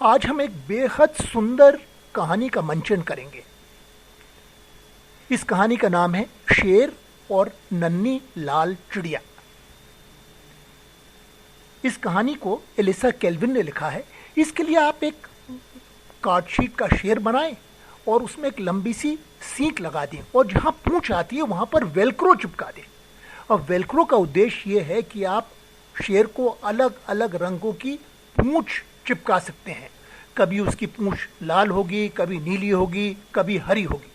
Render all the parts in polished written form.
आज हम एक बेहद सुंदर कहानी का मंचन करेंगे। इस कहानी का नाम है शेर और नन्ही लाल चिड़िया। इस कहानी को एलिसा केल्विन ने लिखा है। इसके लिए आप एक कार्डशीट का शेर बनाएं और उसमें एक लंबी सी सींक लगा दें और जहां पूंछ आती है वहां पर वेलक्रो चिपका दें। और वेलक्रो का उद्देश्य यह है कि आप शेर को अलग अलग रंगों की पूंछ चिपका सकते हैं। कभी उसकी पूंछ लाल होगी, कभी नीली होगी, कभी हरी होगी।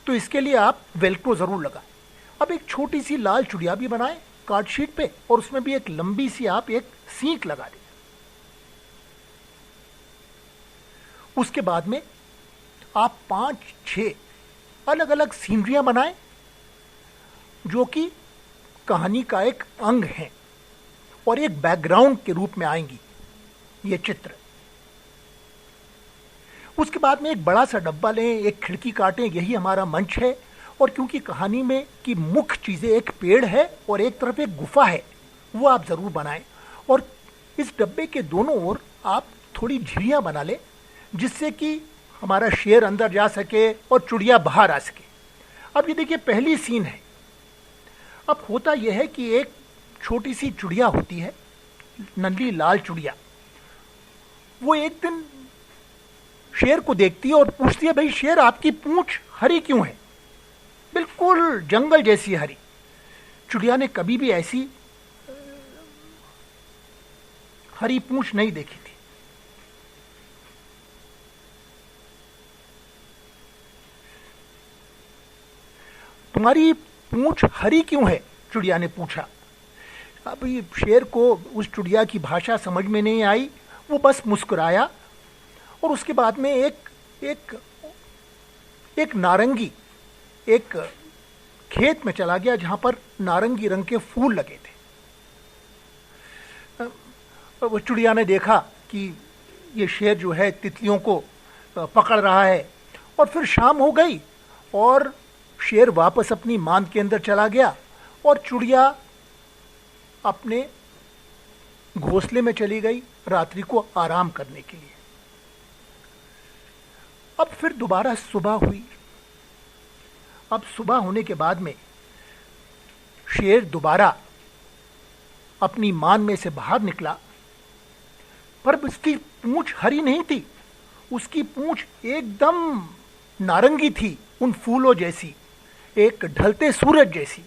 तो इसके लिए आप वेलक्रो जरूर लगाएं। अब एक छोटी सी लाल चिड़िया भी बनाएं कार्डशीट पे और उसमें भी एक लंबी सी आप एक सींक लगा दें। उसके बाद में आप 5-6 अलग अलग सीनरियां बनाएं जो कि कहानी का एक अंग है और एक बैकग्राउंड के रूप में आएंगी ये चित्र। उसके बाद में एक बड़ा सा डब्बा लें, एक खिड़की काटें, यही हमारा मंच है। और क्योंकि कहानी में की मुख्य चीजें एक पेड़ है और एक तरफ एक गुफा है, वो आप जरूर बनाएं। और इस डब्बे के दोनों ओर आप थोड़ी झिरियां बना लें जिससे कि हमारा शेर अंदर जा सके और चिड़िया बाहर आ सके। अब ये देखिए पहली सीन है। अब होता यह है कि एक छोटी सी चिड़िया होती है, नन्ही लाल चिड़िया। वो एक दिन शेर को देखती है और पूछती है, भाई शेर आपकी पूंछ हरी क्यों है, बिल्कुल जंगल जैसी हरी। चिड़िया ने कभी भी ऐसी हरी पूंछ नहीं देखी थी। तुम्हारी पूंछ हरी क्यों है, चिड़िया ने पूछा। अब ये शेर को उस चिड़िया की भाषा समझ में नहीं आई, वो बस मुस्कुराया और उसके बाद में एक नारंगी एक खेत में चला गया जहां पर नारंगी रंग के फूल लगे थे। वो चिड़िया ने देखा कि ये शेर जो है तितलियों को पकड़ रहा है। और फिर शाम हो गई और शेर वापस अपनी मांद के अंदर चला गया और चिड़िया अपने घोंसले में चली गई रात्रि को आराम करने के लिए। अब फिर दोबारा सुबह हुई। अब सुबह होने के बाद में शेर दोबारा अपनी मान में से बाहर निकला, पर उसकी पूंछ हरी नहीं थी, उसकी पूंछ एकदम नारंगी थी, उन फूलों जैसी, एक ढलते सूरज जैसी।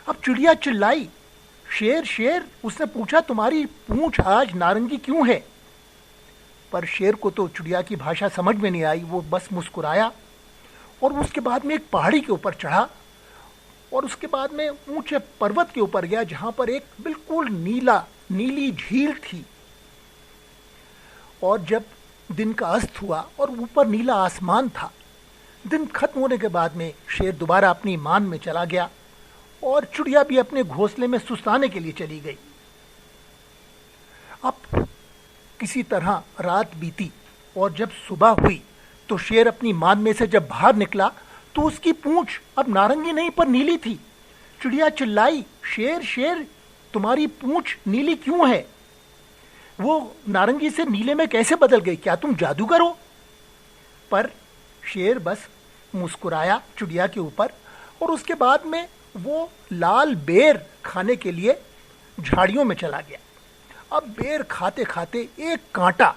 अब चिड़िया चिल्लाई, शेर शेर। उसने पूछा, तुम्हारी पूंछ आज नारंगी क्यों है? पर शेर को तो चिड़िया की भाषा समझ में नहीं आई, वो बस मुस्कुराया। और उसके बाद में एक पहाड़ी के ऊपर चढ़ा और उसके बाद में ऊंचे पर्वत के ऊपर गया जहां पर एक बिल्कुल नीली झील थी। और जब दिन का अस्त हुआ और ऊपर नीला आसमान था, दिन खत्म होने के बाद में शेर दोबारा अपनी मान में चला गया और चिड़िया भी अपने घोंसले में सुस्ताने के लिए चली गई। अब किसी तरह रात बीती और जब सुबह हुई तो शेर अपनी मान में से जब बाहर निकला तो उसकी पूंछ अब नारंगी नहीं पर नीली थी। चिड़िया चिल्लाई, शेर शेर तुम्हारी पूंछ नीली क्यों है? वो नारंगी से नीले में कैसे बदल गई? क्या तुम जादूगर हो? पर शेर बस मुस्कुराया चिड़िया के ऊपर और उसके बाद में वो लाल बेर खाने के लिए झाड़ियों में चला गया। अब बेर खाते खाते एक कांटा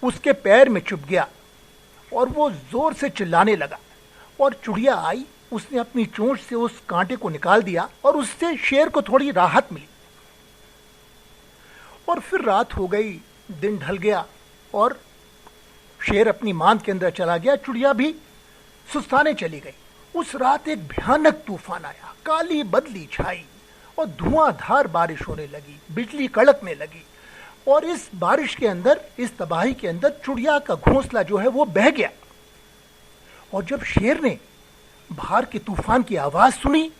उसके पैर में चुभ गया और वो जोर से चिल्लाने लगा। और चिड़िया आई, उसने अपनी चोंच से उस कांटे को निकाल दिया और उससे शेर को थोड़ी राहत मिली। और फिर रात हो गई, दिन ढल गया और शेर अपनी मांद के अंदर चला गया, चिड़िया भी सुस्ताने चली गई। उस रात एक भयानक तूफान आया, काली बदली छाई और धुआंधार बारिश होने लगी, बिजली कड़कने लगी। और इस बारिश के अंदर, इस तबाही के अंदर चिड़िया का घोंसला जो है वो बह गया। और जब शेर ने बाहर के तूफान की आवाज सुनी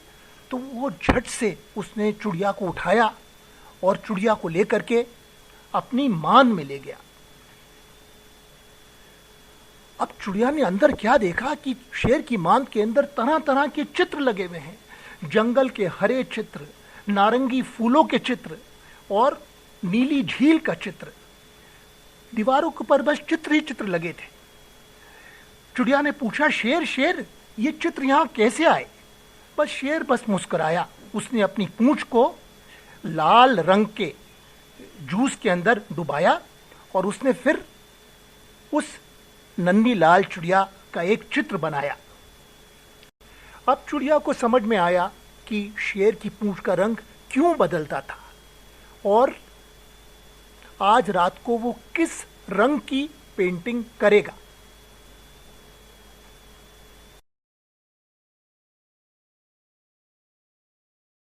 तो वो झट से उसने चिड़िया को उठाया और चिड़िया को लेकर के अपनी मान में ले गया। अब चिड़िया ने अंदर क्या देखा कि शेर की मांद के अंदर तरह तरह के चित्र लगे हुए हैं, जंगल के हरे चित्र, नारंगी फूलों के चित्र और नीली झील का चित्र। दीवारों के ऊपर बस चित्र ही चित्र लगे थे। चिड़िया ने पूछा, शेर शेर, ये चित्र यहाँ कैसे आए? बस शेर बस मुस्कुराया। उसने अपनी पूंछ को लाल रंग के जूस के अंदर डुबाया और उसने फिर उस नन्ही लाल चिड़िया का एक चित्र बनाया। अब चिड़िया को समझ में आया कि शेर की पूंछ का रंग क्यों बदलता था और आज रात को वो किस रंग की पेंटिंग करेगा।